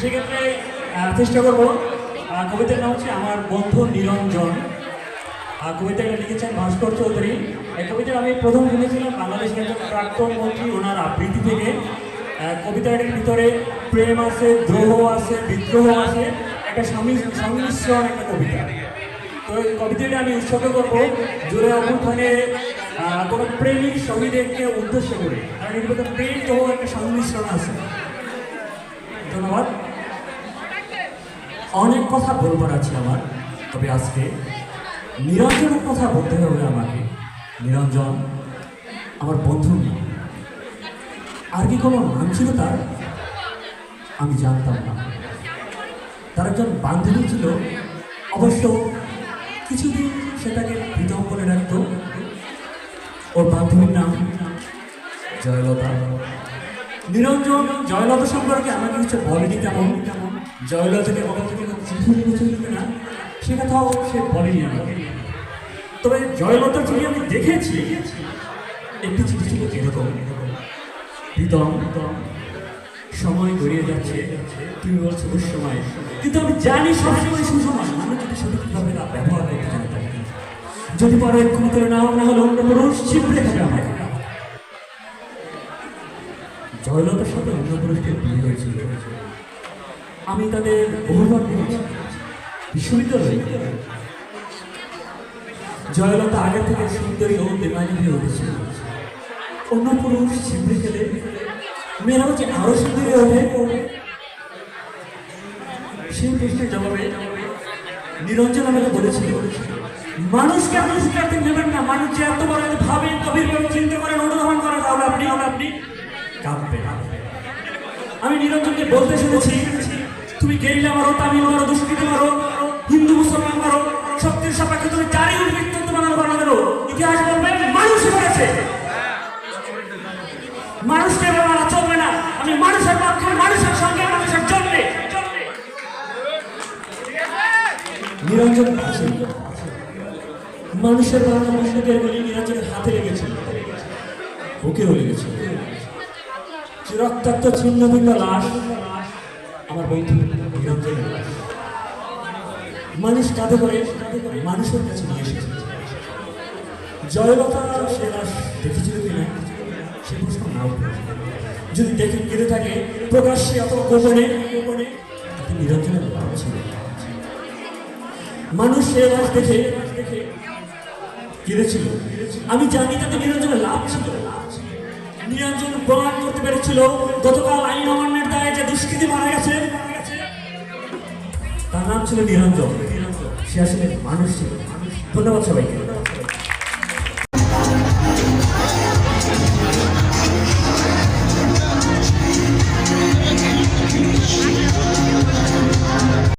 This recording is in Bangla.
সেক্ষেত্রে চেষ্টা করবো। কবিতার নাম হচ্ছে আমার বন্ধু নিরঞ্জন। কবিতাটা লিখেছেন ভাস্কর চৌধুরী। এই কবিতা আমি প্রথম শুনেছিলাম বাংলাদেশের একজন প্রাক্তন মন্ত্রী ওনার আবৃত্তি থেকে। কবিতাটির ভিতরে প্রেম আছে, দ্রোহ আছে, বিদ্রোহ আছে, একটা সংমিশ্রণ একটা কবিতা। তো এই কবিতাটা আমি উৎসর্গ করবো জুড়ে অভ্যুত্থানে কোনো প্রেমিক শহীদকে উদ্দেশ্য করে, কারণ এর মধ্যে প্রেম দ্রোহ একটা সংমিশ্রণ আছে। ধন্যবাদ। অনেক কথা বলবার আছে আমার, তবে আজকে নিরঞ্জনের কথা বলতে হবে আমাকে। নিরঞ্জন আমার বন্ধু না, আর কি কোনো নাম ছিল তার আমি জানতাম না। তার একজন বান্ধবী ছিল, অবশ্য কিছুদিন সেটাকে প্রীতম বলে রাখত। ওর বান্ধবীর নাম জয়লতা। নিরঞ্জন জয়লতা সম্পর্কে আমাকে কিছু বলেনি তেমন। জয়লতাকে কখন থেকে চিঠি লিখেছিল কিনা সে কথাও সে বলেনি আমাকে। তবে জয়লতার চিঠি আমি দেখেছি, একটি চিঠি ছিল এরকম: প্রীতম, সময় গড়িয়ে যাচ্ছে, তুমি বলছো দুঃসময়, কিন্তু আমি জানি সবসময় সুসময়। আমি যদি সঠিকভাবে না ব্যবহার করতে জানি, যদি পারো এক্ষুনি করে না হলে অন্য পুরুষ ছিপড়ে খাবে আমাকে। জয়লতার সাথে অন্য পুরুষের বিয়ে হয়েছিল, আমি তাদের বহুবার দেখেছি বিশ্ববিদ্যালয়ে। জয়লতা আগে থেকে সুন্দরী ও দেবানী হয়ে উঠেছিল। অন্য পুরুষ ছিপড়ে খেলে মেয়েরা হচ্ছে আরো সুন্দরী হবে। সেই প্রশ্নের জবাবে নিরঞ্জন আমাকে বলেছিল, মানুষকে আপনি শিক্ষার্থী নেবেন না। মানুষ যে এত বড় ভাবেন, গভীরভাবে চিন্তা করেন, অনুধাবন করেন, তাহলে আপনি কাঁদবেন। আমি নিরঞ্জনকে বলতে শুনেছি, তুমি গেরিলা মারো, তামিল মারো, দুষ্কৃতি মারো, হিন্দু মুসলমান মারো, শক্তির সাপেক্ষে তুমি যারই উদ্বৃত্ত বানানো বানানো দেবো, ইতিহাস বলবে মানুষই করেছে। মানুষকে মারা চলবে না। আমি মানুষের পক্ষে, মানুষের সঙ্গে, মানুষের জন্যে। নিরঞ্জন মানুষের বানানো মুশরিকের গুলি নিরঞ্জনের হাতে লেগেছিল, বুকেও লেগেছিল। রক্তাক্ত ছিন্ন ভিন্ন লাশ আমার বন্ধু নিরঞ্জনের লাশ। মানুষ কাঁধে করে মানুষের কাছে নিয়ে এসেছে। জয়লতা সে লাশ দেখেছিল কিনা সে প্রশ্ন নাও, যদি দেখে কেঁদে থাকে প্রকাশ্যে অথবা গোপনে, নিরঞ্জনের লাভ ছিল। মানুষ সে লাশ দেখে কেঁদেছিল, আমি জানি তাতে নিরঞ্জনের লাভ ছিল। নিরঞ্জন প্রমাণ করতে পেরেছিল গতকাল আইন অমান্যের দায়ে যে দুষ্কৃতী মারা গেছে তার নাম ছিল নিরঞ্জন। সে আসলে মানুষ ছিল। ধন্যবাদ সবাইকে।